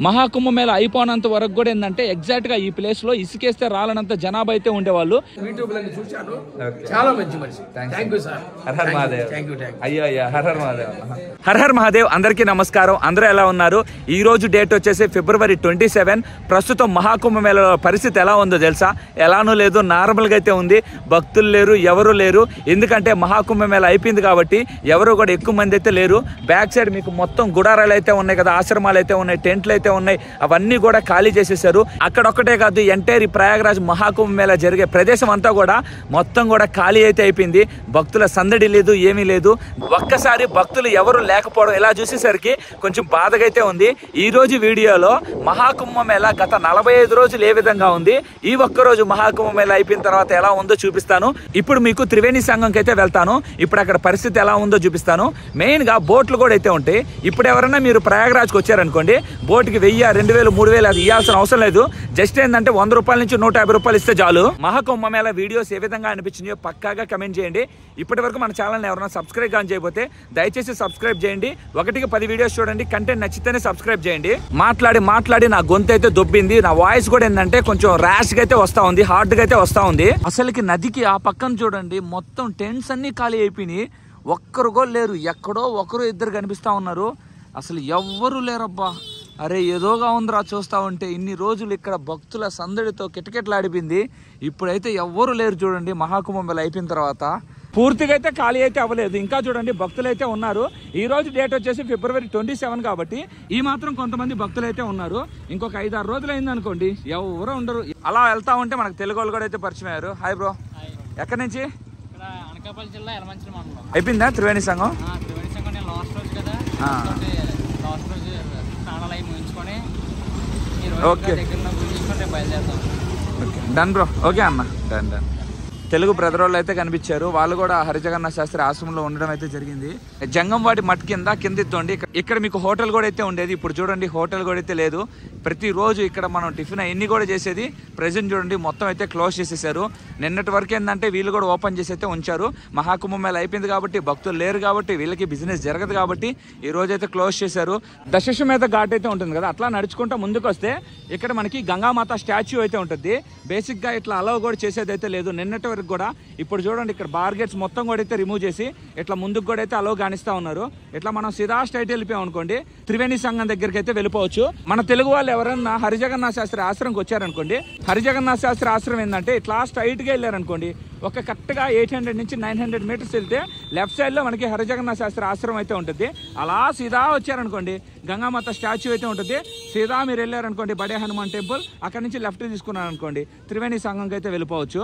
మహాకుంభమేళ అయిపోయినంత వరకు కూడా ఏంటంటే ఎగ్జాక్ట్ గా ఈ ప్లేస్ లో ఇసుకేస్తే రాలనంత జనాభా అయితే ఉండేవాళ్ళు. యూట్యూబ్ లో చూశాను, చాలా మంచి మనిషి. Thank you sir. Her her Mahadev. అయ్యో అయ్యా, her her Mahadev. Her her Mahadev. అందరికీ నమస్కారం. అందరూ ఎలా ఉన్నారు? ఈ రోజు డేట్ వచ్చేసి ఫిబ్రవరి 27. ప్రస్తుతం మహాకుంభమేళ పరిస్థితి ఎలా ఉందో తెలుసా? ఎలానూ లేదు, నార్మల్ గా అయితే ఉంది. భక్తులు లేరు, ఎవరు లేరు. ఎందుకంటే మహాకుంభమేళ అయిపోయింది కాబట్టి ఎవరు కూడా ఎక్కువ మంది అయితే లేరు. బ్యాక్ సైడ్ మీకు మొత్తం గుడారాలు అయితే ఉన్నాయి కదా, ఆశ్రమాలు అయితే ఉన్నాయి, టెంట్లు అయితే ఉన్నాయి, అవన్నీ కూడా ఖాళీ చేసేసారు. అక్కడొక్కటే కాదు, ఎంటైర్ ప్రయాగరాజ్ మహాకుంభమేళ జరిగే ప్రదేశం అంతా కూడా మొత్తం కూడా ఖాళీ అయితే అయిపోయింది. భక్తుల సందడి లేదు, ఏమీ లేదు. ఒక్కసారి భక్తులు ఎవరు లేకపోవడం ఇలా చూసేసరికి కొంచెం బాధగా అయితే ఉంది. ఈ రోజు వీడియోలో మహాకుంభమేళ గత 45 రోజులు ఏ విధంగా ఉంది, ఈ ఒక్కరోజు మహాకుంభమేళ అయిపోయిన తర్వాత ఎలా ఉందో చూపిస్తాను. ఇప్పుడు మీకు త్రివేణి సంగంకి అయితే వెళ్తాను. ఇప్పుడు అక్కడ పరిస్థితి ఎలా ఉందో చూపిస్తాను. మెయిన్ గా బోట్లు కూడా అయితే ఉంటాయి. ఇప్పుడు ఎవరైనా మీరు ప్రయాగరాజ్కి వచ్చారనుకోండి, బోట్కి 1000, 2000, 3000 అది ఇవ్వాల్సిన అవసరం లేదు. జస్ట్ ఏంటంటే 100 రూపాయల నుంచి 150 రూపాయలు ఇస్తే చాలు. మహాకుంభమేళ వీడియోస్ ఏ విధంగా అనిపించినాయో పక్కాగా కమెంట్ చేయండి. ఇప్పటి వరకు మన ఛానల్ ఎవరైనా సబ్స్క్రైబ్ కానీ చేయకపోతే దయచేసి సబ్స్క్రైబ్ చేయండి. 1కి 10 వీడియోస్ చూడండి. కంటెంట్ నచ్చితేనే సబ్స్క్రైబ్ చేయండి. మాట్లాడి నా గొంతు అయితే దొబ్బింది. నా వాయిస్ కూడా ఏంటంటే కొంచెం ర్యాష్ గా అయితే వస్తా ఉంది, హార్డ్ గా అయితే వస్తా ఉంది. అసలుకి నదికి ఆ పక్కన చూడండి, మొత్తం టెంట్స్ అన్ని ఖాళీ అయిపోయినాయి. ఒక్కరు కూడా లేరు. ఎక్కడో ఒకరు ఇద్దరు కనిపిస్తా ఉన్నారు. అసలు ఎవ్వరు లేరబ్బా. అరే ఏదోగా ఉందిరా చూస్తా ఉంటే. ఇన్ని రోజులు ఇక్కడ భక్తుల సందడితో కిటకిటలాడిపోయింది. ఇప్పుడైతే ఎవ్వరు లేరు చూడండి. మహాకుంభమేళ అయిపోయిన తర్వాత పూర్తిగా అయితే ఖాళీ అయితే అవ్వలేదు. ఇంకా చూడండి భక్తులు అయితే ఉన్నారు. ఈ రోజు డేట్ వచ్చేసి ఫిబ్రవరి 27 కాబట్టి ఈ మాత్రం కొంతమంది భక్తులు అయితే ఉన్నారు. ఇంకొక 5-6 రోజులు అయింది అనుకోండి, ఎవరు ఉండరు. అలా వెళ్తా ఉంటే మనకు తెలుగు వాళ్ళు కూడా అయితే పరిచయం అయ్యారు. హాయ్ బ్రో, ఎక్కడి నుంచి? అనకాపల్లి జిల్లా యలమంచిలి మండలం. అయిపోయిందా త్రివేణి సంఘం? త్రివేణి సంఘం నేను లాస్ట్ రోజు కదా, లాస్ట్ రోజు స్నానాలు అవి ముగించుకొని ఓకే బయలుదేరుతాం. Okay done bro. ఓకే అన్న, డన్. తెలుగు బ్రదర్ వాళ్ళు అయితే కనిపించారు. వాళ్ళు కూడా హరిజగన్నాథ శాస్త్రి ఆశ్రమంలో ఉండడం అయితే జరిగింది. జంగంవాడి మట్ కింద ఎత్తండి. ఇక్కడ మీకు హోటల్ కూడా అయితే ఉండేది. ఇప్పుడు చూడండి హోటల్ కూడా అయితే లేదు. ప్రతిరోజు ఇక్కడ మనం టిఫిన్ ఎన్ని కూడా చేసేది. ప్రెజెంట్ చూడండి మొత్తం అయితే క్లోజ్ చేసేసారు. నిన్నటి వరకు ఏంటంటే వీళ్ళు కూడా ఓపెన్ చేసి అయితే ఉంచారు. మహాకుంభమేళ అయిపోయింది కాబట్టి భక్తులు లేరు కాబట్టి వీళ్ళకి బిజినెస్ జరగదు కాబట్టి ఈ రోజు అయితే క్లోజ్ చేశారు. దశశ్వమేధ ఘాట్ అయితే ఉంటుంది కదా, అట్లా నడుచుకుంటా ముందుకు వస్తే ఇక్కడ మనకి గంగామాత స్టాచ్యూ అయితే ఉంటుంది. బేసిక్ గా ఇట్లా అలౌ కూడా చేసేది అయితే లేదు నిన్నటి వరకు కూడా. ఇప్పుడు చూడండి ఇక్కడ బార్గెట్స్ మొత్తం కూడా అయితే రిమూవ్ చేసి ఇట్లా ముందుకు కూడా అయితే అలౌ కానిస్తా ఉన్నారు. ఇట్లా మనం సీదా స్ట్రైట్ వెళ్ళిపోయాం అనుకోండి, త్రివేణి సంఘం దగ్గరికి అయితే వెళ్ళిపోవచ్చు. మన తెలుగు వాళ్ళు ఎవరన్నా హరిజగన్నాథ శాస్త్రి ఆశ్రమంకి వచ్చారనుకోండి, హరిజగన్నాథ శాస్త్రి ఆశ్రమం ఏంటంటే ఇట్లా స్ట్రైట్ గా వెళ్ళారనుకోండి, ఒక కరెక్ట్గా 800 నుంచి 900 మీటర్స్ వెళ్తే లెఫ్ట్ సైడ్ లో మనకి హరిజగన్నాథ శాస్త్రి ఆశ్రమం అయితే ఉంటుంది. అలా సీదా వచ్చారనుకోండి గంగామాత స్టాచ్యూ అయితే ఉంటుంది. సీదా మీరు వెళ్ళారనుకోండి బడే హనుమాన్ టెంపుల్, అక్కడ నుంచి లెఫ్ట్ తీసుకున్నారు అనుకోండి త్రివేణి సంఘంకి అయితే వెళ్ళిపోవచ్చు.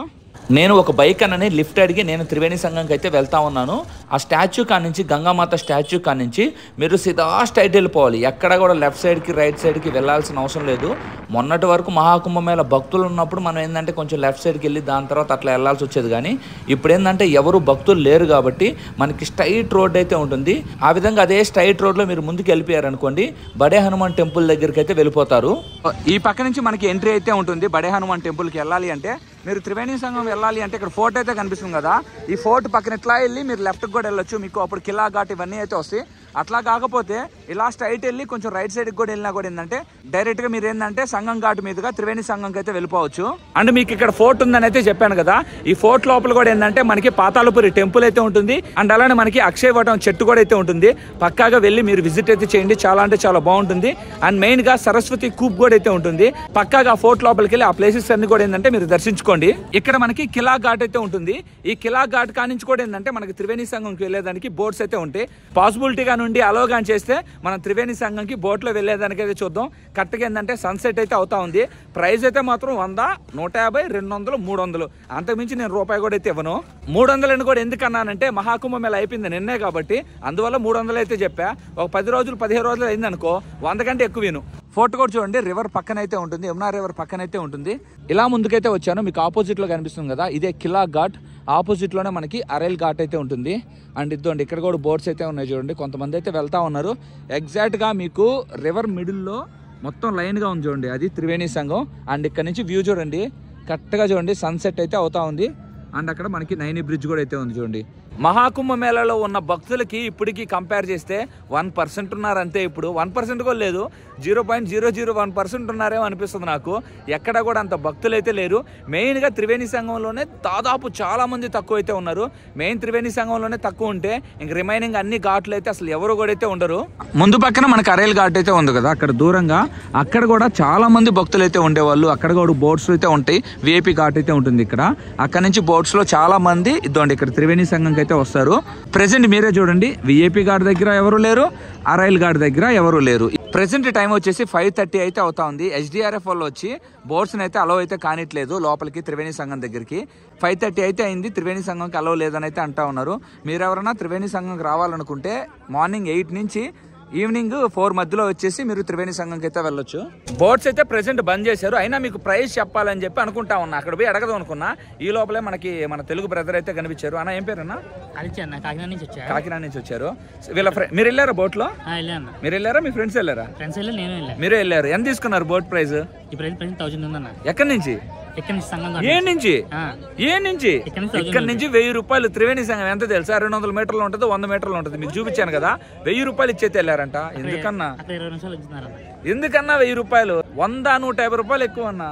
నేను ఒక బైక్ అన్నని లిఫ్ట్ అడిగి నేను త్రివేణి సంఘంకి అయితే వెళ్తా ఉన్నాను. ఆ స్టాచ్యూ కానించి గంగామాత స్టాచ్యూ కానించి మీరు సీదా స్ట్రైట్ వెళ్ళిపోవాలి. ఎక్కడ కూడా లెఫ్ట్ సైడ్కి రైట్ సైడ్కి వెళ్ళాల్సిన అవసరం లేదు. మొన్నటి వరకు మహాకుంభమేళ భక్తులు ఉన్నప్పుడు మనం ఏంటంటే కొంచెం లెఫ్ట్ సైడ్కి వెళ్ళి దాని తర్వాత అట్లా వెళ్ళాల్సి వచ్చేది. కానీ ఇప్పుడు ఏంటంటే ఎవరు భక్తులు లేరు కాబట్టి మనకి స్ట్రైట్ రోడ్ అయితే ఉంటుంది. ఆ విధంగా అదే స్ట్రైట్ రోడ్లో మీరు ముందుకు వెళ్ళిపోయారు అనుకోండి బడే హనుమాన్ టెంపుల్ దగ్గరికి అయితే వెళ్ళిపోతారు. ఈ పక్క నుంచి మనకి ఎంట్రీ అయితే ఉంటుంది. బడే హనుమాన్ టెంపుల్కి వెళ్ళాలి అంటే మీరు త్రివేణి సంఘం వెళ్ళాలి అంటే ఇక్కడ ఫోర్ట్ అయితే కనిపిస్తుంది కదా, ఈ ఫోర్ట్ పక్కన ఇట్లా వెళ్ళి మీరు లెఫ్ట్కి కూడా వెళ్ళొచ్చు. మీకు అప్పుడు కిలా ఘాట్ ఇవన్నీ అయితే వస్తాయి. అట్లా కాకపోతే ఇలా స్ట్రైట్ వెళ్ళి కొంచెం రైట్ సైడ్కి కూడా వెళ్ళినా కూడా ఏంటంటే డైరెక్ట్గా మీరు ఏంటంటే సంఘం ఘాట్ మీదుగా త్రివేణి సంఘంకి అయితే వెళ్ళిపోవచ్చు. అండ్ మీకు ఇక్కడ ఫోర్ట్ ఉందని అయితే చెప్పాను కదా, ఈ ఫోర్ట్ లోపల కూడా ఏంటంటే మనకి పాతాళపురి టెంపుల్ అయితే ఉంటుంది. అండ్ అలానే మనకి అక్షయవటం చెట్టు కూడా అయితే ఉంటుంది. పక్కాగా వెళ్ళి మీరు విజిట్ అయితే చేయండి, చాలా అంటే చాలా బాగుంటుంది. అండ్ మెయిన్ గా సరస్వతి కూప్ కూడా అయితే ఉంటుంది. పక్కాగా ఫోర్ట్ లోపలికి వెళ్ళి ఆ ప్లేసెస్ అన్ని కూడా ఏంటంటే మీరు దర్శించుకోండి. ఇక్కడ మనకి కిలా ఘాట్ అయితే ఉంటుంది. ఈ కిలా ఘాట్ కానించి కూడా ఏంటంటే మనకి త్రివేణి సంఘంకి వెళ్ళేదానికి బోట్స్ అయితే ఉంటాయి. పాసిబిలిటీగా నుండి అలోగాన్ చేస్తే మనం త్రివేణి సంఘంకి బోట్లో వెళ్ళేదానికి అయితే చూద్దాం. కరెక్ట్గా ఏంటంటే సన్సెట్ అయితే అవుతా ఉంది. ప్రైస్ అయితే మాత్రం 100, 150, 200, 300, అంతకుమించి నేను రూపాయి కూడా అయితే ఇవ్వను. 300 కూడా ఎందుకన్నానంటే మహాకుంభమేళ అయిపోయింది నిన్నే కాబట్టి అందువల్ల 300 అయితే చెప్పా. ఒక 10 రోజులు 15 రోజులు అయింది అనుకో 100 కంటే ఎక్కువ విను. ఫోర్ట్ కూడా చూడండి రివర్ పక్కన అయితే ఉంటుంది, యమునా రివర్ పక్కన అయితే ఉంటుంది. ఇలా ముందుకైతే వచ్చాను, మీకు ఆపోజిట్ లో కనిపిస్తుంది కదా ఇదే కిలా ఘాట్. ఆపోజిట్ లోనే మనకి అరైల్ ఘాట్ అయితే ఉంటుంది. అండ్ ఇద్దండి ఇక్కడ కూడా బోట్స్ అయితే ఉన్నాయి చూడండి, కొంతమంది అయితే వెళ్తా ఉన్నారు. ఎగ్జాక్ట్ గా మీకు రివర్ మిడిల్ లో మొత్తం లైన్ గా ఉంది చూడండి, అది త్రివేణి సంఘం. అండ్ ఇక్కడ నుంచి వ్యూ చూడండి, కరెక్ట్ గా చూడండి సన్సెట్ అయితే అవుతా ఉంది. అండ్ అక్కడ మనకి నైని బ్రిడ్జ్ కూడా అయితే ఉంది చూడండి. మహాకుంభమేళలో ఉన్న భక్తులకి ఇప్పటికి కంపేర్ చేస్తే 1% ఉన్నారు అంతే. ఇప్పుడు 1% కూడా లేదు, 0.001% ఉన్నారేమో అనిపిస్తుంది నాకు. ఎక్కడ కూడా అంత భక్తులు అయితే లేరు. మెయిన్గా త్రివేణి సంఘంలోనే దాదాపు చాలా మంది తక్కువ అయితే ఉన్నారు. మెయిన్ త్రివేణి సంఘంలోనే తక్కువ ఉంటే ఇంక రిమైనింగ్ అన్ని ఘాట్లు అయితే అసలు ఎవరు కూడా అయితే ఉండరు. ముందు పక్కన మనకు అరేల్ ఘాట్ అయితే ఉంది కదా, అక్కడ దూరంగా అక్కడ కూడా చాలా మంది భక్తులు అయితే ఉండేవాళ్ళు. అక్కడ కూడా బోట్స్ అయితే ఉంటాయి, విఐపి ఘాట్ అయితే ఉంటుంది ఇక్కడ. అక్కడ నుంచి బోట్స్ లో చాలా మంది ఇద్దండి ఇక్కడ త్రివేణి సంఘంకి అయితే వస్తారు. ప్రెసెంట్ మీరే చూడండి, విఐపి ఘాట్ దగ్గర ఎవరు లేరు, అరైల్ ఘాట్ దగ్గర ఎవరు లేరు. ప్రెసెంట్ టైం వచ్చేసి 5:30 అయితే అవుతా ఉంది. HDRF వాళ్ళు వచ్చి బోట్స్ అయితే అలౌ అయితే కానిట్లేదు లోపలికి త్రివేణి సంఘం దగ్గరికి. 5:30 అయితే అయింది, త్రివేణి సంఘంకి అలౌ లేదని అయితే అంటా ఉన్నారు. మీరు ఎవరైనా త్రివేణి సంఘంకి రావాలనుకుంటే మార్నింగ్ 8 నుంచి ఈవినింగ్ 4 మధ్యలో వచ్చేసి మీరు త్రివేణి సంఘంకి అయితే వెళ్ళొచ్చు. బోట్స్ అయితే ప్రెసెంట్ బంద్ చేశారు, అయినా మీకు ప్రైస్ చెప్పాలని చెప్పి అనుకుంటా ఉన్నా. అక్కడ పోయి అడగదు అనుకున్నా, ఈ లోపలే మనకి మన తెలుగు బ్రదర్ అయితే కనిపించారు. అన్న ఏం పేరు అన్న? కాకినాడ నుంచి వచ్చారు. కాకినాడ నుంచి వచ్చారు. వీళ్ళ మీరు వెళ్ళారా బోట్ లో? మీరు వెళ్ళారా, మీ ఫ్రెండ్స్ వెళ్ళారా? ఫ్రెండ్స్ వెళ్ళి నేను వెళ్ళాను. మీరే వెళ్ళారు. ఎంత తీసుకున్నారు బోట్ ప్రైస్? ఈ ప్రైస్ 1000 ఉందన్న. ఎక్కడి నుంచి? ఇక్కడ నుంచి సంఘం ఇక్కడ నుంచి 1000 రూపాయలు. త్రివేణి సంఘం ఎంత తెలుసా? 200 మీటర్లు ఉంటుంది, 100 మీటర్లు ఉంటుంది. మీకు చూపించాను కదా, 1000 రూపాయలు ఇచ్చేతే వెళ్ళారంట. ఎందుకన్నా 1000 రూపాయలు? 100-150 రూపాయలు ఎక్కువ అన్నా.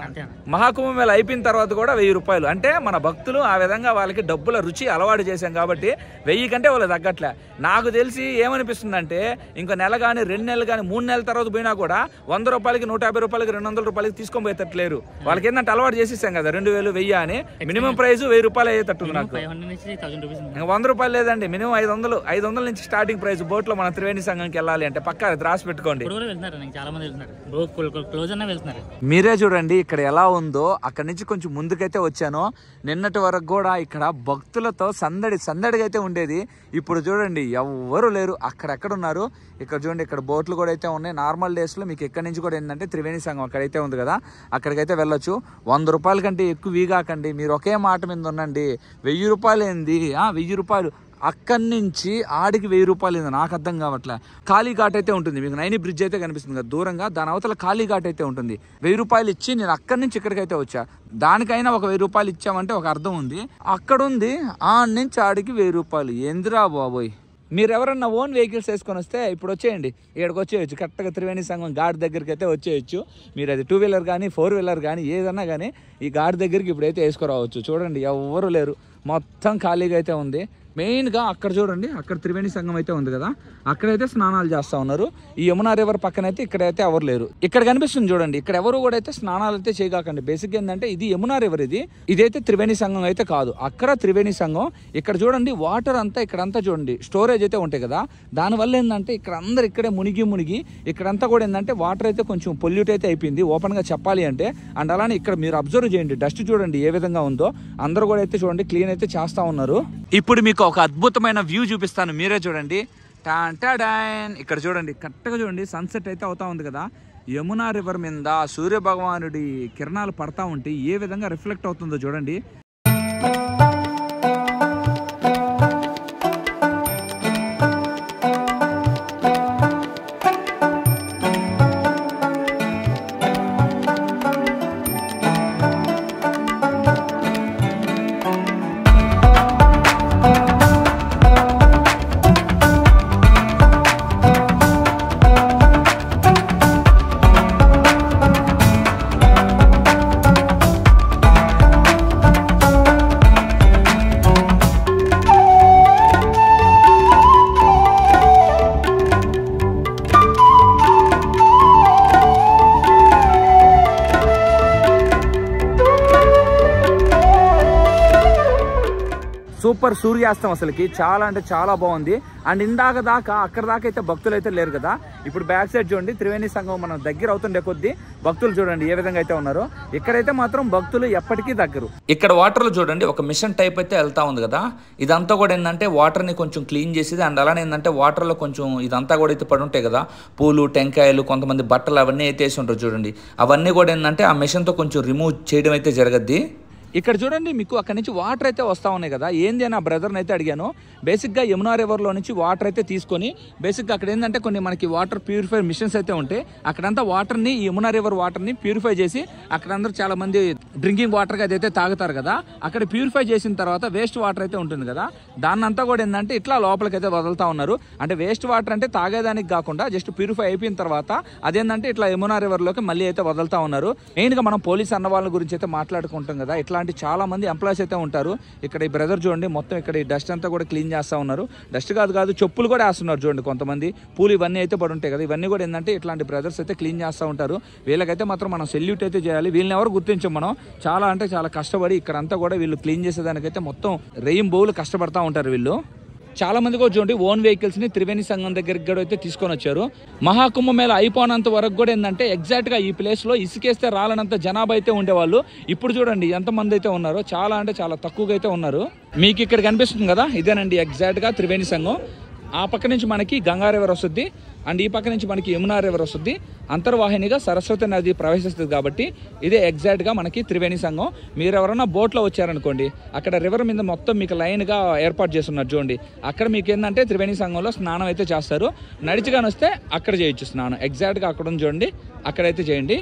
మహాకుంభమేళ అయిపోయిన తర్వాత కూడా 1000 రూపాయలు అంటే మన భక్తులు ఆ విధంగా వాళ్ళకి డబ్బుల రుచి అలవాటు చేశాం కాబట్టి 1000 కంటే వాళ్ళు తగ్గట్లే. నాకు తెలిసి ఏమనిపిస్తుంది అంటే ఇంకో నెల కానీ 2 నెలలు కానీ 3 నెలల తర్వాత పోయినా కూడా 100 రూపాయలకి 150 రూపాయలకి 200 రూపాయలకి తీసుకొని పోయేటట్లేరు. వాళ్ళకి ఏంటంటే అలవాటు చేసేసాం కదా, 2000 1000 అని. మినిమం ప్రైస్ 1000 రూపాయలు అయ్యేటట్టుంది నాకు. 100 రూపాయలు లేదండి, మినిమం 500 నుంచి స్టార్టింగ్ ప్రైస్ బోట్ లో మన త్రివేణి సంఘంకి వెళ్ళాలి అంటే. పక్కా రాసి పెట్టుకోండి. మీరే చూడండి ఇక్కడ ఎలా ఉందో. అక్కడ నుంచి కొంచెం ముందుకైతే వచ్చాను. నిన్నటి వరకు కూడా ఇక్కడ భక్తులతో సందడిగా అయితే ఉండేది. ఇప్పుడు చూడండి ఎవ్వరు లేరు, అక్కడెక్కడ ఉన్నారు. ఇక్కడ చూడండి, ఇక్కడ బోట్లు కూడా అయితే ఉన్నాయి. నార్మల్ డేస్ లో మీకు ఎక్కడి నుంచి కూడా ఏంటంటే త్రివేణి సంఘం అక్కడైతే ఉంది కదా, అక్కడికైతే వెళ్ళొచ్చు. 100 రూపాయల కంటే ఎక్కువ వీగాకండి. మీరు ఒకే మాట మీద ఉండండి. 1000 రూపాయలు ఏంది, 1000 రూపాయలు అక్కడి నుంచి ఆడికి 1000 రూపాయలు ఏంది నాకు అర్థం కావట్లే. ఖాళీ ఘాట్ అయితే ఉంటుంది, మీకు నైని బ్రిడ్జ్ అయితే కనిపిస్తుంది కదా దూరంగా, దాని అవతల ఖాళీ ఘాట్ అయితే ఉంటుంది. 1000 రూపాయలు ఇచ్చి నేను అక్కడి నుంచి ఇక్కడికైతే వచ్చా. దానికైనా ఒక 1000 రూపాయలు ఇచ్చామంటే ఒక అర్థం ఉంది. అక్కడ ఉంది ఆడి నుంచి ఆడికి 1000 రూపాయలు. ఎందురా బాబోయ్. మీరు ఎవరన్నా ఓన్ వెహికల్స్ వేసుకొని వస్తే ఇప్పుడు వచ్చేయండి, ఇక్కడికి వచ్చేయచ్చు. కరెక్ట్గా త్రివేణి సంఘం ఘాట్ దగ్గరికి అయితే వచ్చేయచ్చు. మీరు అది 2 వీలర్ కానీ 4 వీలర్ కానీ ఏదన్నా కానీ ఈ ఘాట్ దగ్గరికి ఇప్పుడైతే వేసుకురావచ్చు. చూడండి ఎవ్వరు లేరు, మొత్తం ఖాళీగా అయితే ఉంది. మెయిన్గా అక్కడ చూడండి, అక్కడ త్రివేణి సంఘం అయితే ఉంది కదా, అక్కడైతే స్నానాలు చేస్తూ ఉన్నారు. ఈ యమునా రివర్ పక్కన అయితే ఇక్కడైతే ఎవరు లేరు. ఇక్కడ కనిపిస్తుంది చూడండి, ఇక్కడ ఎవరు కూడా అయితే స్నానాలు అయితే చేయకండి. బేసిక్ ఏంటంటే ఇది యమునా రివర్, ఇదైతే త్రివేణి సంఘం అయితే కాదు. అక్కడ త్రివేణి సంఘం. ఇక్కడ చూడండి వాటర్ అంతా ఇక్కడంతా చూడండి స్టోరేజ్ అయితే ఉంటాయి కదా, దానివల్ల ఏంటంటే ఇక్కడ అందరు ఇక్కడే మునిగి ఇక్కడంతా కూడా ఏంటంటే వాటర్ అయితే కొంచెం పొల్యూట్ అయితే అయిపోయింది ఓపెన్గా చెప్పాలి అంటే. అండ్ అలానే ఇక్కడ మీరు అబ్జర్వ్ చేయండి, డస్ట్ చూడండి ఏ విధంగా ఉందో. అందరూ కూడా అయితే చూడండి క్లీన్ అయితే చేస్తూ ఉన్నారు. ఇప్పుడు మీకు ఒక అద్భుతమైన వ్యూ చూపిస్తాను, మీరే చూడండి. ఇక్కడ చూడండి కరెక్ట్గా చూడండి, సన్సెట్ అయితే అవుతా ఉంది కదా. యమునా రివర్ మీద సూర్య భగవానుడి కిరణాలు పడతా ఉంటే ఏ విధంగా రిఫ్లెక్ట్ అవుతుందో చూడండి. సూపర్ సూర్యాస్తం అసలుకి చాలా అంటే చాలా బాగుంది. అండ్ ఇందాక దాకా అక్కడ దాకా అయితే భక్తులు అయితే లేరు కదా. ఇప్పుడు బ్యాక్ సైడ్ చూడండి, త్రివేణి సంఘం మనం దగ్గర అవుతుండే కొద్దీ భక్తులు చూడండి ఏ విధంగా అయితే ఉన్నారో. ఇక్కడైతే మాత్రం భక్తులు ఎప్పటికీ దగ్గరు. ఇక్కడ వాటర్ లో చూడండి ఒక మిషన్ టైప్ అయితే వెళ్తా ఉంది కదా, ఇదంతా కూడా ఏంటంటే వాటర్ ని కొంచెం క్లీన్ చేసేది. అండ్ అలానే ఏంటంటే వాటర్ లో కొంచెం ఇదంతా కూడా అయితే పడి ఉంటాయి కదా, పూలు టెంకాయలు కొంతమంది బట్టలు అవన్నీ అయితే వేసి ఉంటారు చూడండి. అవన్నీ కూడా ఏంటంటే ఆ మిషన్ తో కొంచెం రిమూవ్ చేయడం అయితే జరగద్ది. ఇక్కడ చూడండి మీకు అక్కడ నుంచి వాటర్ అయితే వస్తూ ఉన్నాయి కదా, ఏంది అని ఆ బ్రదర్ని అయితే అడిగాను. బేసిక్గా యమునా రివర్లో నుంచి వాటర్ అయితే తీసుకొని బేసిక్గా అక్కడ ఏంటంటే కొన్ని మనకి వాటర్ ప్యూరిఫైర్ మిషన్స్ అయితే ఉంటాయి. అక్కడంతా వాటర్ని యమునా రివర్ వాటర్ని ప్యూరిఫై చేసి అక్కడ అందరూ చాలా మంది డ్రింకింగ్ వాటర్గా అదైతే తాగుతారు కదా, అక్కడ ప్యూరిఫై చేసిన తర్వాత వేస్ట్ వాటర్ అయితే ఉంటుంది కదా, దాన్నంతా కూడా ఏంటంటే ఇట్లా లోపలికి అయితే వదులుతా ఉన్నారు. అంటే వేస్ట్ వాటర్ అంటే తాగేదానికి కాకుండా జస్ట్ ప్యూరిఫై అయిపోయిన తర్వాత అదేంటంటే ఇట్లా యమునా రివర్లోకి మళ్ళీ అయితే వదులుతా ఉన్నారు. మెయిన్గా మనం పోలీస్ అన్న వాళ్ళ గురించి అయితే మాట్లాడుకుంటాం కదా, ఇట్లాంటి చాలా మంది ఎంప్లాయీస్ అయితే ఉంటారు. ఇక్కడ ఈ బ్రదర్ చూడండి మొత్తం ఇక్కడ ఈ డస్ట్ అంతా కూడా క్లీన్ చేస్తూ ఉన్నారు. డస్ట్ కాదు చెప్పులు కూడా వేస్తున్నారు చూడండి. కొంతమంది పూలు ఇవన్నీ అయితే పడి ఉంటాయి కదా, ఇవన్నీ కూడా ఏంటంటే ఇట్లాంటి బ్రదర్స్ అయితే క్లీన్ చేస్తూ ఉంటారు. వీళ్ళకైతే మాత్రం మనం సెల్యూట్ అయితే చేయాలి. వీళ్ళని ఎవరు గుర్తించాం మనం, చాలా అంటే చాలా కష్టపడి ఇక్కడంతా కూడా వీళ్ళు క్లీన్ చేసేదానికైతే మొత్తం రెయిన్ బౌలు కష్టపడతా ఉంటారు వీళ్ళు. చాలా మంది కూడా చూడండి ఓన్ వెహికల్స్ ని త్రివేణి సంఘం దగ్గరికి కూడా అయితే తీసుకొని వచ్చారు. మహాకుంభమేళ అయిపోయినంత వరకు కూడా ఏంటంటే ఎగ్జాక్ట్ గా ఈ ప్లేస్ లో ఇసుకేస్తే రాలనంత జనాభా అయితే ఉండేవాళ్ళు. ఇప్పుడు చూడండి ఎంతమంది అయితే ఉన్నారో, చాలా అంటే చాలా తక్కువగా అయితే ఉన్నారు. మీకు ఇక్కడ కనిపిస్తుంది కదా, ఇదేనండి ఎగ్జాక్ట్ గా త్రివేణి సంఘం. ఆ పక్క నుంచి మనకి గంగా రివర్ వస్తుంది అండ్ ఈ పక్క నుంచి మనకి యమునా రివర్ వస్తుంది. అంతర్వాహినిగా సరస్వతి నది ప్రవేశిస్తుంది కాబట్టి ఇదే ఎగ్జాక్ట్గా మనకి త్రివేణి సంఘం. మీరు ఎవరైనా బోట్లో వచ్చారనుకోండి, అక్కడ రివర్ మీద మొత్తం మీకు లైన్గా ఏర్పాటు చేస్తున్నారు చూడండి. అక్కడ మీకు ఏంటంటే త్రివేణి సంఘంలో స్నానం అయితే చేస్తారు. నడిచిగాని వస్తే అక్కడ చేయొచ్చు స్నానం. ఎగ్జాక్ట్గా అక్కడ ఉంది చూడండి, అక్కడైతే చేయండి.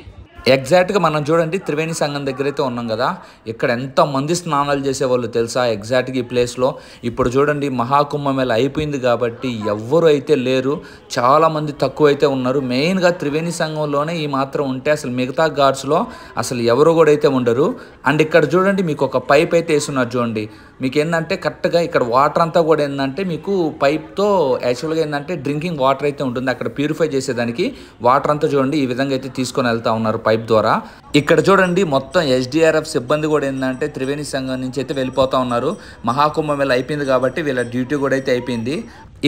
ఎగ్జాక్ట్గా మనం చూడండి త్రివేణి సంఘం దగ్గర అయితే ఉన్నాం కదా, ఇక్కడ ఎంతమంది స్నానాలు చేసేవాళ్ళు తెలుసా ఎగ్జాక్ట్గా ఈ ప్లేస్లో. ఇప్పుడు చూడండి మహాకుంభమేళ అయిపోయింది కాబట్టి ఎవ్వరు అయితే లేరు, చాలామంది తక్కువ అయితే ఉన్నారు. మెయిన్గా త్రివేణి సంఘంలోనే ఈ మాత్రం ఉంటే అసలు మిగతా ఘాట్స్లో అసలు ఎవరు కూడా అయితే ఉండరు. అండ్ ఇక్కడ చూడండి మీకు ఒక పైప్ అయితే వేస్తున్నారు చూడండి. మీకు ఏంటంటే కరెక్ట్గా ఇక్కడ వాటర్ అంతా కూడా ఏంటంటే మీకు పైప్తో యాక్చువల్గా ఏంటంటే డ్రింకింగ్ వాటర్ అయితే ఉంటుంది. అక్కడ ప్యూరిఫై చేసేదానికి వాటర్ అంతా చూడండి ఈ విధంగా అయితే తీసుకొని వెళ్తా ఉన్నారు పైప్ ద్వారా. ఇక్కడ చూడండి మొత్తం SDRF సిబ్బంది కూడా ఏంటంటే త్రివేణి సంఘం నుంచి అయితే వెళ్ళిపోతా ఉన్నారు. మహాకుంభమేళ అయిపోయింది కాబట్టి వీళ్ళ డ్యూటీ కూడా అయితే అయిపోయింది.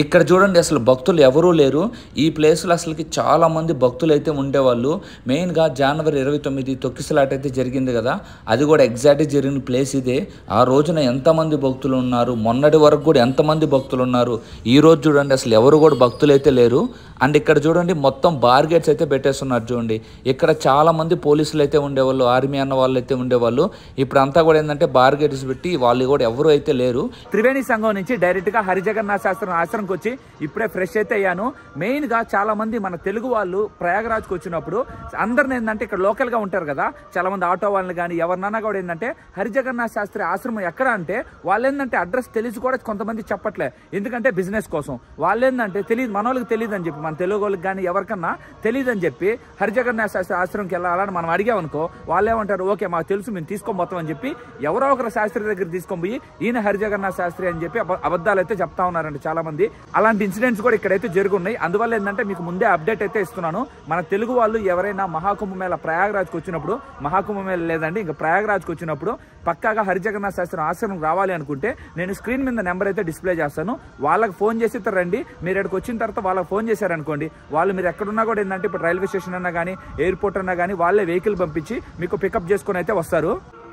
ఇక్కడ చూడండి అసలు భక్తులు ఎవరూ లేరు. ఈ ప్లేస్లో అసలుకి చాలామంది భక్తులు అయితే ఉండేవాళ్ళు. మెయిన్గా జనవరి 29 తొక్కిసలాట అయితే జరిగింది కదా, అది కూడా ఎగ్జాక్ట్గా జరిగిన ప్లేస్ ఇదే. ఆ రోజున ఎంతమంది భక్తులు ఉన్నారు, మొన్నటి వరకు కూడా ఎంతమంది భక్తులు ఉన్నారు. ఈ రోజు చూడండి అసలు ఎవరు కూడా భక్తులు అయితే లేరు. అండ్ ఇక్కడ చూడండి మొత్తం బార్గేట్స్ అయితే పెట్టేస్తున్నారు చూడండి. ఇక్కడ చాలామంది పోలీసులు అయితే ఉండేవాళ్ళు, ఆర్మీ అన్న వాళ్ళు అయితే ఉండేవాళ్ళు. ఇప్పుడు అంతా కూడా ఏంటంటే బార్గేట్స్ పెట్టి వాళ్ళు కూడా ఎవరు అయితే లేరు. త్రివేణి సంఘం నుంచి డైరెక్ట్గా హరిజగన్నాథ శాస్త్రం ఆశ్రమంకి వచ్చి ఇప్పుడే ఫ్రెష్ అయితే అయ్యాను. మెయిన్గా చాలా మంది మన తెలుగు వాళ్ళు ప్రయాగరాజ్కి వచ్చినప్పుడు అందరిని ఏంటంటే ఇక్కడ లోకల్గా ఉంటారు కదా, చాలా మంది ఆటో వాళ్ళని కానీ ఎవరినన్నా కూడా ఏంటంటే హరిజగన్నాథ శాస్త్రి ఆశ్రమం ఎక్కడ అంటే వాళ్ళు ఏంటంటే అడ్రస్ తెలిసి కూడా కొంతమంది చెప్పట్లే, ఎందుకంటే బిజినెస్ కోసం. వాళ్ళు ఏంటంటే తెలియదు, మన వాళ్ళకి తెలియదు అని చెప్పి, మన తెలుగు వాళ్ళకి కానీ ఎవరికన్నా తెలియదు అని చెప్పి హరిజగన్నాథ శాస్త్రి ఆశ్రమంకి వెళ్ళాలని మనం అడిగామనుకో, వాళ్ళు ఏమంటారు ఓకే మాకు తెలుసు మేము తీసుకోబోతాం అని చెప్పి ఎవరో ఒకరు శాస్త్రి దగ్గర తీసుకొని పోయి ఈయన హరిజగన్నాథ శాస్త్రి అని చెప్పి అబద్ధాలు అయితే చెప్తా ఉన్నారండి చాలా మంది. అలాంటి ఇన్సిడెంట్స్ కూడా ఇక్కడైతే జరుగున్నాయి. అందువల్ల ఏంటంటే మీకు ముందే అప్డేట్ అయితే ఇస్తున్నాను. మన తెలుగు వాళ్ళు ఎవరైనా మహాకుంభమేళ ప్రయాగరాజ్కి వచ్చినప్పుడు, మహాకుంభమేళ లేదండి ఇంకా ప్రయాగరాజ్కి వచ్చినప్పుడు పక్కాగా హరిజగన్నాథ శాస్త్రి ఆశ్రమం రావాలి అనుకుంటే నేను స్క్రీన్ మీద నెంబర్ అయితే డిస్ప్లే చేస్తాను. వాళ్ళకి ఫోన్ చేసి రండి. మీరు ఇక్కడికి వచ్చిన తర్వాత వాళ్ళకి ఫోన్ చేశారనుకోండి, వాళ్ళు మీరు ఎక్కడున్నా కూడా ఏంటంటే ఇప్పుడు రైల్వే స్టేషన్ అన్నా కానీ ఎయిర్పోర్ట్ అన్నా కానీ వాళ్ళే వెహికల్ పంపించి మీకు పికప్ చేసుకుని అయితే వస్తారు.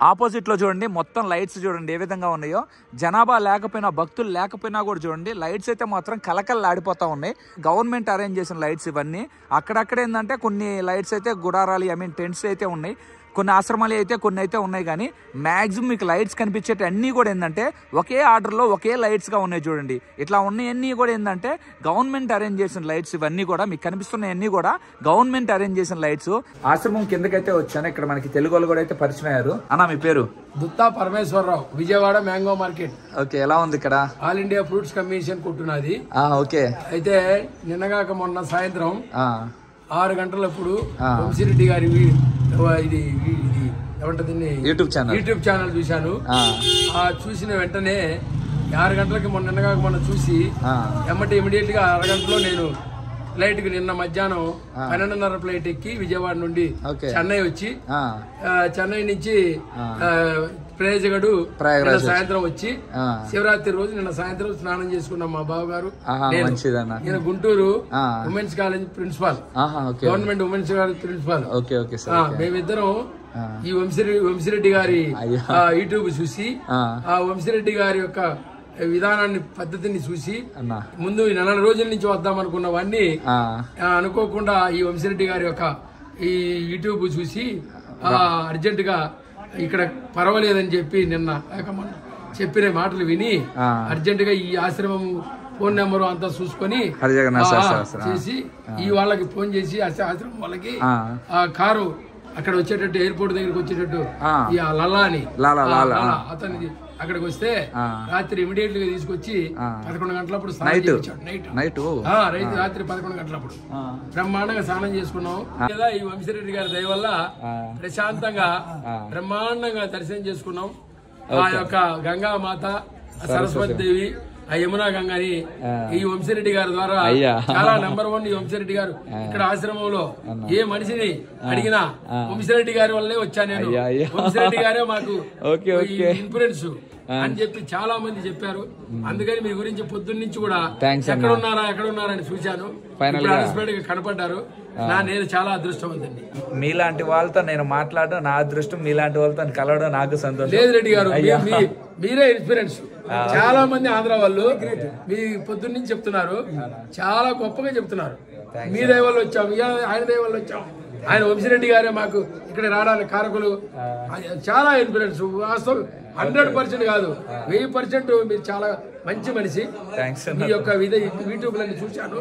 ఆపోజిట్ లో చూడండి మొత్తం లైట్స్ చూడండి ఏ విధంగా ఉన్నాయో. జనాభా లేకపోయినా భక్తులు లేకపోయినా కూడా చూడండి లైట్స్ అయితే మాత్రం కలకల్లాడిపోతా ఉన్నాయి. గవర్నమెంట్ అరేంజ్ చేసిన లైట్స్ ఇవన్నీ. అక్కడక్కడ ఏంటంటే కొన్ని లైట్స్ అయితే గుడారాలు టెంట్స్ అయితే ఉన్నాయి. కొన్ని ఆశ్రమాలు అయితే కొన్ని అయితే ఉన్నాయి, కానీ మ్యాక్సిమం మీకు లైట్స్ కనిపించేటి అన్నీ కూడా ఏంటంటే ఒకే ఆర్డర్లో ఒకే లైట్స్గా ఉన్నాయి చూడండి. ఇట్లా ఉన్నాయన్నీ కూడా ఏంటంటే గవర్నమెంట్ అరేంజ్ చేసిన లైట్స్. ఇవన్నీ కూడా మీకు కనిపిస్తున్నాయన్నీ కూడా గవర్నమెంట్ అరేంజ్ చేసిన లైట్స్. ఆశ్రమం కిందకైతే వచ్చాను. ఇక్కడ మనకి తెలుగు వాళ్ళు కూడా అయితే పరిచయం అయ్యారు. అన్న మీ పేరు? Dutta Parameswararao, Vijayawada mango market. Okay, ఎలా ఉంది ఇక్కడ? ఆల్ ఇండియా ఫ్రూట్స్ కమిషన్ కొట్టున్నది. ఓకే, అయితే నిన్నగాక మొన్న సాయంత్రం 6 గంటలప్పుడు వంశీరెడ్డి గారి ఇది ఏమంటది యూట్యూబ్ ఛానల్ చూశాను. చూసిన వెంటనే 6 గంటలకి మొన్న చూసి ఎమ్మటి ఇమీడియట్ గా అరగంటలో నేను ఫ్లైట్ కి నిన్న మధ్యాహ్నం 12:30 ఫ్లైట్ ఎక్కి విజయవాడ నుండి చెన్నై వచ్చి చెన్నై నుంచి ప్రయాగడు సాయంత్రం వచ్చి శివరాత్రి రోజు నిన్న సాయంత్రం స్నానం చేసుకున్నాం మా బావ గారు. నేను Guntur women's college principal, government women's college principal. మేమిద్దరం ఈ వంశీరెడ్డి గారి యూట్యూబ్ చూసి ఆ వంశీరెడ్డి గారి యొక్క విధానాన్ని పద్ధతిని చూసి ముందు 4 రోజుల నుంచి వద్దాం అనుకున్నవన్నీ అనుకోకుండా ఈ వంశీరెడ్డి గారి యొక్క ఈ యూట్యూబ్ చూసి అర్జెంట్ గా ఇక్కడ పర్వాలేదని చెప్పి నిన్న చెప్పిన మాటలు విని అర్జెంట్ గా ఈ ఆశ్రమం ఫోన్ నెంబరు అంతా చూసుకొని చేసి ఈ వాళ్ళకి ఫోన్ చేసి ఆశ్రమం వాళ్ళకి ఆ కారు అక్కడ వచ్చేటట్టు ఎయిర్పోర్ట్ దగ్గరికి వచ్చేటట్టు ఈ లల్లా అని అతనికి అక్కడికి వస్తే రాత్రి ఇమీడియట్ గా తీసుకొచ్చి 11 గంటలప్పుడు రాత్రి 11 గంటలప్పుడు బ్రహ్మాండంగా స్నానం చేసుకున్నాం కదా. ఈ వంశీరెడ్డి గారి దయ వల్ల ప్రశాంతంగా బ్రహ్మాండంగా దర్శనం చేసుకున్నాం. ఆ యొక్క గంగా మాత, సరస్వతి దేవి, ఆ యమునా గంగని ఈ వంశీరెడ్డి గారి ద్వారా చాలా నెంబర్ 1 ఈ వంశీరెడ్డి గారు ఇక్కడ ఆశ్రమంలో ఏ మనిషిని అడిగినా వంశీరెడ్డి గారి వల్లే వచ్చా నేను, వంశీరెడ్డి గారే మాకు ఇన్ఫ్లుయెన్స్ అని చెప్పి చాలా మంది చెప్పారు. అందుకని మీ గురించి పొద్దున్న నుంచి కూడా ఎక్కడున్నారని చూశాను. కనపడ్డారు. నేను చాలా అదృష్టవంతండి. మీలాంటి వాళ్ళతో నేను మాట్లాడడం నా అదృష్టం, మీలాంటి వాళ్ళతో కలవడం నాకు సంతోషం. లేదు రెడ్డి గారు, మీరే ఇన్స్పిరెన్స్. చాలా మంది ఆంధ్ర వాళ్ళు మీ పొద్దున్న నుంచి చెప్తున్నారు, చాలా గొప్పగా చెప్తున్నారు. మీ దయ వల్ల వచ్చాం, ఆయన దయ వల్ల వచ్చాం. ఆయన వంశీరెడ్డి గారే మాకు ఇక్కడ రావడానికి కారకులు. చాలా ఇన్ఫ్లుయెన్స్. వాస్తవం 100% కాదు, 1000% మీరు చాలా మంచి మనిషి. మీ యొక్క యూట్యూబ్ లని చూశాను,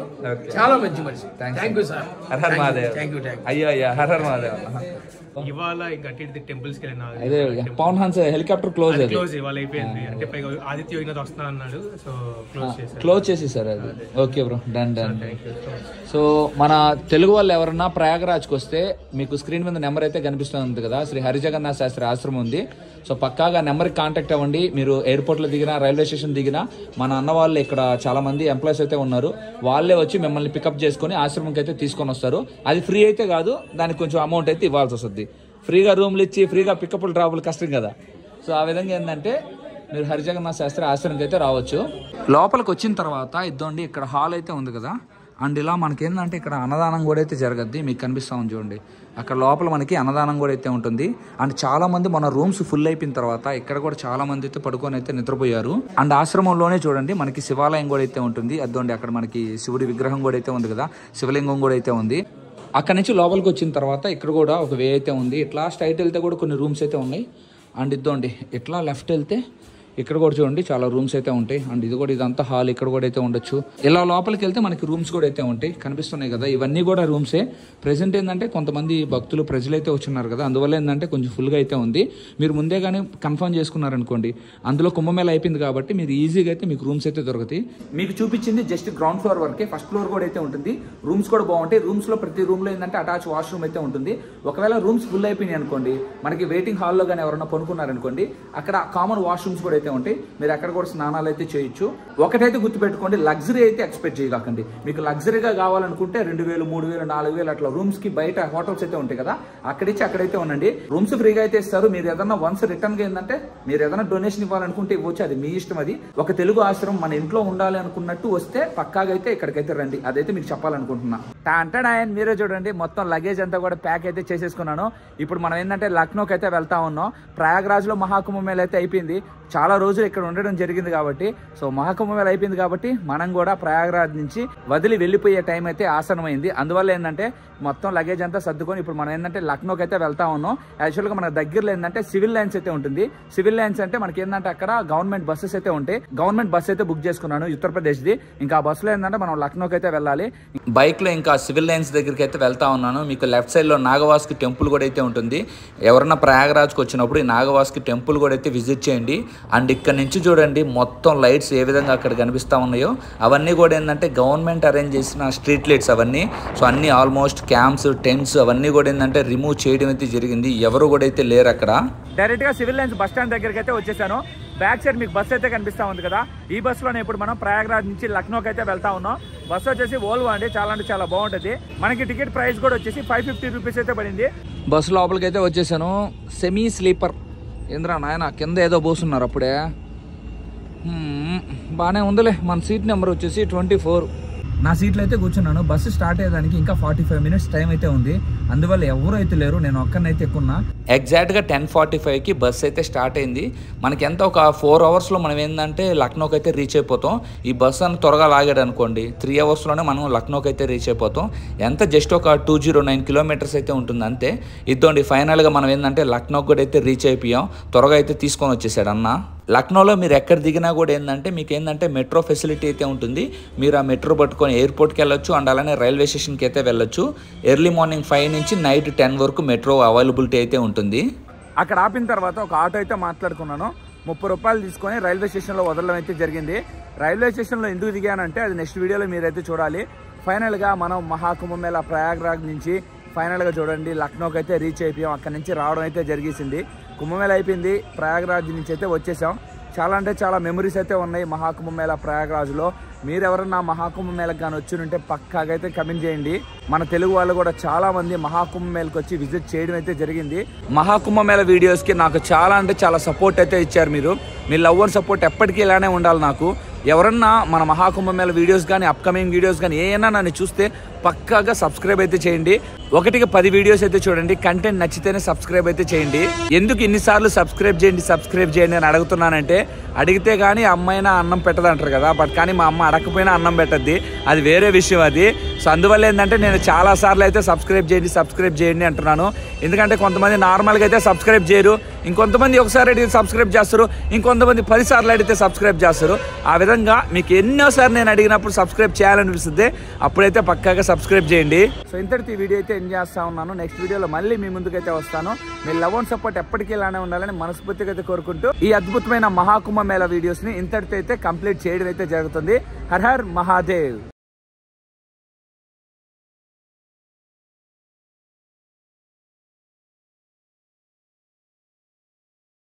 చాలా మంచి మనిషి. Thank you sir. ఇవాళ ఇంకా టెంపుల్స్ కి పవన్ హన్స్ హెలికాప్టర్ క్లోజ్ ఇవాళ అయిపోయింది. అంటే పైగా ఆదిత్య యోగినాథ్ వస్తున్నా అన్నాడు, సో క్లోజ్ చేసేసారు అది. Okay bro, done. సో మన తెలుగు వాళ్ళు ఎవరన్నా ప్రయాగరాజ్కి వస్తే మీకు స్క్రీన్ మీద నెంబర్ అయితే కనిపిస్తుంది కదా, శ్రీ హరిజగన్నాథ శాస్త్రి ఆశ్రమం ఉంది. సో పక్కాగా నెంబర్కి కాంటాక్ట్ అవ్వండి. మీరు ఎయిర్పోర్ట్లో దిగినా, రైల్వే స్టేషన్ దిగినా మన అన్న వాళ్ళు ఇక్కడ చాలా మంది ఎంప్లాయీస్ అయితే ఉన్నారు, వాళ్ళే వచ్చి మిమ్మల్ని పికప్ చేసుకుని ఆశ్రమంకి అయితే తీసుకొని వస్తారు. అది ఫ్రీ అయితే కాదు, దానికి కొంచెం అమౌంట్ అయితే ఇవ్వాల్సి వస్తుంది. ఫ్రీగా రూమ్లు ఇచ్చి ఫ్రీగా పికప్లు డ్రాపులు కష్టం కదా. సో ఆ విధంగా ఏంటంటే మీరు హరిజగన్నాథ శాస్త్రి ఆశ్రమంకి అయితే రావచ్చు. లోపలికి వచ్చిన తర్వాత ఇద్దండి ఇక్కడ హాల్ అయితే ఉంది కదా, అండ్ ఇలా మనకేంటంటే ఇక్కడ అన్నదానం కూడా అయితే జరగద్ది. మీకు కనిపిస్తా ఉంది చూడండి, అక్కడ లోపల మనకి అన్నదానం కూడా అయితే ఉంటుంది. అండ్ చాలా మంది మన రూమ్స్ ఫుల్ అయిపోయిన తర్వాత ఇక్కడ కూడా చాలా మంది అయితే పడుకొని అయితే నిద్రపోయారు. అండ్ ఆశ్రమంలోనే చూడండి మనకి శివాలయం కూడా అయితే ఉంటుంది. అద్దండి అక్కడ మనకి శివుడి విగ్రహం కూడా అయితే ఉంది కదా, శివలింగం కూడా అయితే ఉంది. అక్కడ నుంచి లోపలికి వచ్చిన తర్వాత ఇక్కడ కూడా ఒక వే అయితే ఉంది. ఇట్లా స్ట్రైట్ వెళ్తే కూడా కొన్ని రూమ్స్ అయితే ఉన్నాయి. అండ్ ఇద్దండి ఇట్లా లెఫ్ట్ వెళ్తే ఇక్కడ కూడా చూడండి చాలా రూమ్స్ అయితే ఉంటాయి. అండ్ ఇది కూడా ఇదంతా హాల్, ఇక్కడ కూడా అయితే ఉండొచ్చు. ఇలా లోపలికి వెళ్తే మనకి రూమ్స్ కూడా అయితే ఉంటాయి, కనిపిస్తున్నాయి కదా, ఇవన్నీ కూడా రూమ్సే. ప్రెసెంట్ ఏంటంటే కొంతమంది భక్తులు ప్రజలు అయితే వచ్చున్నారు కదా, అందువల్ల ఏంటంటే కొంచెం ఫుల్గా అయితే ఉంది. మీరు ముందే కానీ కన్ఫర్మ్ చేసుకున్నారనుకోండి, అందులో కుంభమేళ అయిపోయింది కాబట్టి మీరు ఈజీగా అయితే మీకు రూమ్స్ అయితే దొరుకుతాయి. మీకు చూపించింది జస్ట్ గ్రౌండ్ ఫ్లోర్ వరకే, ఫస్ట్ ఫ్లోర్ కూడా అయితే ఉంటుంది. రూమ్స్ కూడా బాగుంటాయి. రూమ్స్ లో ప్రతి రూమ్ లో ఏంటంటే అటాచ్ వాష్రూమ్ అయితే ఉంటుంది. ఒకవేళ రూమ్స్ ఫుల్ అయిపోయినాయి అనుకోండి, మనకి వెయిటింగ్ హాల్లో కానీ ఎవరైనా పనుకున్నారనుకోండి, అక్కడ కామన్ వాష్రూమ్స్ కూడా అయితే ఉంటాయి. మీరు అక్కడ కూడా స్నానాలు అయితే చేయొచ్చు. ఒకటైతే గుర్తుపెట్టుకోండి, లగ్జరీ అయితే ఎక్స్పెక్ట్ చేయకండి. మీకు లగ్జరీగా కావాలనుకుంటే 2000, 3000, 4000 అట్లా రూమ్స్ కి బయట హోటల్స్ అయితే ఉంటాయి కదా, అక్కడిచ్చి అక్కడైతే ఉండండి. రూమ్స్ ఫ్రీగా అయితే ఇస్తారు. మీరు ఏదన్నా వన్స్ రిటర్న్ గా ఏంటంటే మీరు ఏదైనా డొనేషన్ ఇవ్వాలనుకుంటే ఇవ్వచ్చు, అది మీ ఇష్టం. అది ఒక తెలుగు ఆశ్రమం మన ఇంట్లో ఉండాలి అనుకున్నట్టు వస్తే పక్కాగా అయితే ఇక్కడికైతే రండి, అదైతే మీకు చెప్పాలనుకుంటున్నా. అంటే మీరే చూడండి మొత్తం లగేజ్ అంతా కూడా ప్యాక్ అయితే చేసేసుకున్నాను. ఇప్పుడు మనం ఏంటంటే లక్నోకి అయితే వెళ్తా ఉన్నాం. ప్రయాగ్రాజ్ లో మహాకుంభమేళ అయితే అయిపోయింది. చాలా రోజులు ఇక్కడ ఉండడం జరిగింది కాబట్టి, సో మహాకుంభమేళ అయిపోయింది కాబట్టి మనం కూడా ప్రయాగ్రాజ్ నుంచి వదిలి వెళ్ళిపోయే టైం అయితే ఆసనమైంది. అందువల్ల ఏంటంటే మొత్తం లగేజ్ అంతా సర్దుకొని ఇప్పుడు మనం ఏంటంటే లక్నోకి అయితే వెళ్తా ఉన్నాం. యాక్చువల్గా మన దగ్గరలో ఏంటంటే సివిల్ లైన్స్ అయితే ఉంటుంది. సివిల్ లైన్స్ అంటే మనకి ఏంటంటే అక్కడ గవర్నమెంట్ బస్సెస్ అయితే ఉంటాయి. గవర్నమెంట్ బస్ అయితే బుక్ చేసుకున్నాను ఉత్తరప్రదేశ్ది. ఇంకా ఆ బస్సులో ఏంటంటే మనం లక్నోకి అయితే వెళ్ళాలి. బైక్ లో ఇంకా సివిల్ లైన్స్ దగ్గరికి అయితే వెళ్తా ఉన్నాను. మీకు లెఫ్ట్ సైడ్ లో నాగవాస్కి టెంపుల్ కూడా అయితే ఉంటుంది. ఎవరన్నా ప్రయాగరాజ్కి వచ్చినప్పుడు ఈ నాగవాస్కి టెంపుల్ కూడా అయితే విజిట్ చేయండి. అండ్ ఇక్కడ నుంచి చూడండి మొత్తం లైట్స్ ఏ విధంగా అక్కడ కనిపిస్తూ ఉన్నాయో అవన్నీ కూడా ఏంటంటే గవర్నమెంట్ అరేంజ్ చేసిన స్ట్రీట్ లైట్స్ అవన్నీ. సో అన్ని ఆల్మోస్ట్ క్యాంప్స్, టెంట్స్ అవన్నీ కూడా ఏంటంటే రిమూవ్ చేయడం అయితే జరిగింది. ఎవరు కూడా అయితే లేరు అక్కడ. డైరెక్ట్ గా సివిల్ లైన్స్ బస్ స్టాండ్ దగ్గరికి అయితే వచ్చేసాను. బ్యాక్ సైడ్ మీకు బస్ అయితే కనిపిస్తా ఉంది కదా, ఈ బస్సులోనే ఇప్పుడు మనం ప్రయాగరాజ్ నుంచి లక్నోకి అయితే వెళ్తా ఉన్నాం. బస్సు వచ్చేసి వోల్వో అండి, చాలా అంటే చాలా బాగుంటుంది. మనకి టికెట్ ప్రైస్ కూడా వచ్చేసి 550 రూపీస్ అయితే పడింది. బస్సు లోపలికి అయితే వచ్చేసాను. Semi sleeper. ఏంద్రా నాయన కింద ఏదో పోస్తున్నారు అప్పుడే. బాగానే ఉందిలే. మన సీట్ నెంబర్ వచ్చేసి 24. నా సీట్లో అయితే కూర్చున్నాను. బస్సు స్టార్ట్ అయ్యేదానికి ఇంకా 45 మినిట్స్ టైం అయితే ఉంది. అందువల్ల ఎవరు అయితే లేరు, నేను ఒక్కనైతే ఎక్కున్నా. ఎగ్జాక్ట్గా 10:45కి బస్ అయితే స్టార్ట్ అయింది. మనకి ఎంత ఒక 4 అవర్స్లో మనం ఏంటంటే లక్నోకి అయితే రీచ్ అయిపోతాం. ఈ బస్ అని త్వరగా లాగాడు అనుకోండి 3 అవర్స్లోనే మనం లక్నోకి అయితే రీచ్ అయిపోతాం. ఎంత జస్ట్ ఒక 209 కిలోమీటర్స్ అయితే ఉంటుంది అంతే. ఇద్దండి ఫైనల్గా మనం ఏంటంటే లక్నోకి కూడా అయితే రీచ్ అయిపోయాం. త్వరగా అయితే తీసుకొని వచ్చేసాడు అన్న. లక్నోలో మీరు ఎక్కడ దిగినా కూడా ఏంటంటే మీకు ఏంటంటే మెట్రో ఫెసిలిటీ అయితే ఉంటుంది. మీరు ఆ మెట్రో పట్టుకొని ఎయిర్పోర్ట్కి వెళ్ళొచ్చు అండ్ అలానే రైల్వే స్టేషన్కి అయితే వెళ్ళొచ్చు. ఎర్లీ మార్నింగ్ 5 నుంచి నైట్ 10 వరకు మెట్రో అవైలబిలిటీ అయితే ఉంటుంది. అక్కడ ఆపిన తర్వాత ఒక ఆటో అయితే మాట్లాడుకున్నాను. 30 రూపాయలు తీసుకొని రైల్వే స్టేషన్లో వదలడం అయితే జరిగింది. రైల్వే స్టేషన్లో ఎందుకు దిగానంటే అది నెక్స్ట్ వీడియోలో మీరైతే చూడాలి. ఫైనల్గా మనం మహాకుంభమేళా ప్రయాగ్రాజ్ నుంచి ఫైనల్గా చూడండి లక్నోకి అయితే రీచ్ అయిపోయాం. అక్కడి నుంచి రావడం అయితే జరిగేసింది. కుంభమేళా అయిపోయింది, ప్రయాగ్రాజ్ నుంచి అయితే వచ్చేసాం. చాలా అంటే చాలా మెమరీస్ అయితే ఉన్నాయి మహాకుంభమేళా ప్రయాగ్రాజ్లో. మీరు ఎవరన్నా మహాకుంభమేళకు కానీ వచ్చి ఉంటే పక్కాగా అయితే కమెంట్ చేయండి. మన తెలుగు వాళ్ళు కూడా చాలా మంది మహాకుంభమేళకు వచ్చి విజిట్ చేయడం అయితే జరిగింది. మహాకుంభమేళా వీడియోస్కి నాకు చాలా అంటే చాలా సపోర్ట్ అయితే ఇచ్చారు మీరు. మీ లవ్ అండ్ సపోర్ట్ ఎప్పటికీ ఇలానే ఉండాలి నాకు. ఎవరన్నా మన మహాకుంభమేళా వీడియోస్ కానీ అప్కమింగ్ వీడియోస్ కానీ ఏమైనా నన్ను చూస్తే పక్కాగా సబ్స్క్రైబ్ అయితే చేయండి. 1కి 10 వీడియోస్ అయితే చూడండి. కంటెంట్ నచ్చితేనే సబ్స్క్రైబ్ అయితే చేయండి. ఎందుకు ఇన్నిసార్లు సబ్స్క్రైబ్ చేయండి అని అడుగుతున్నానంటే, అడిగితే కానీ అమ్మైనా అన్నం పెట్టదంటారు కదా, బట్ కానీ మా అమ్మ అడగకపోయినా అన్నం పెట్టద్ది, అది వేరే విషయం అది. సో అందువల్ల ఏంటంటే నేను చాలా సార్లు అయితే సబ్స్క్రైబ్ చేయండి అంటున్నాను. ఎందుకంటే కొంతమంది నార్మల్గా అయితే సబ్స్క్రైబ్ చేయరు, ఇంకొంతమంది ఒకసారి అడిగితే సబ్స్క్రైబ్ చేస్తారు, ఇంకొంతమంది 10 సార్లు అడిగితే సబ్స్క్రైబ్ చేస్తారు. ఆ విధంగా మీకు ఎన్నోసార్లు నేను అడిగినప్పుడు సబ్స్క్రైబ్ చేయాలనిపిస్తుంది, అప్పుడైతే పక్కాగా సబ్స్క్రైబ్ చేయండి. సో ఇంతటితో ఈ వీడియో అయితే ఎంజాయ్ చేస్తా ఉన్నాను. నెక్స్ట్ వీడియోలో మళ్ళీ మీ ముందుకైతే వస్తాను. మీ లవ్ అండ్ సపోర్ట్ ఎప్పటికీ ఇలానే ఉండాలని మనస్ఫూర్తిగా అయితే కోరుకుంటూ ఈ అద్భుతమైన మహాకుంభమేళా వీడియోస్ ని ఇంతటితో అయితే కంప్లీట్ చేయడం అయితే జరుగుతుంది. Her her Mahadev.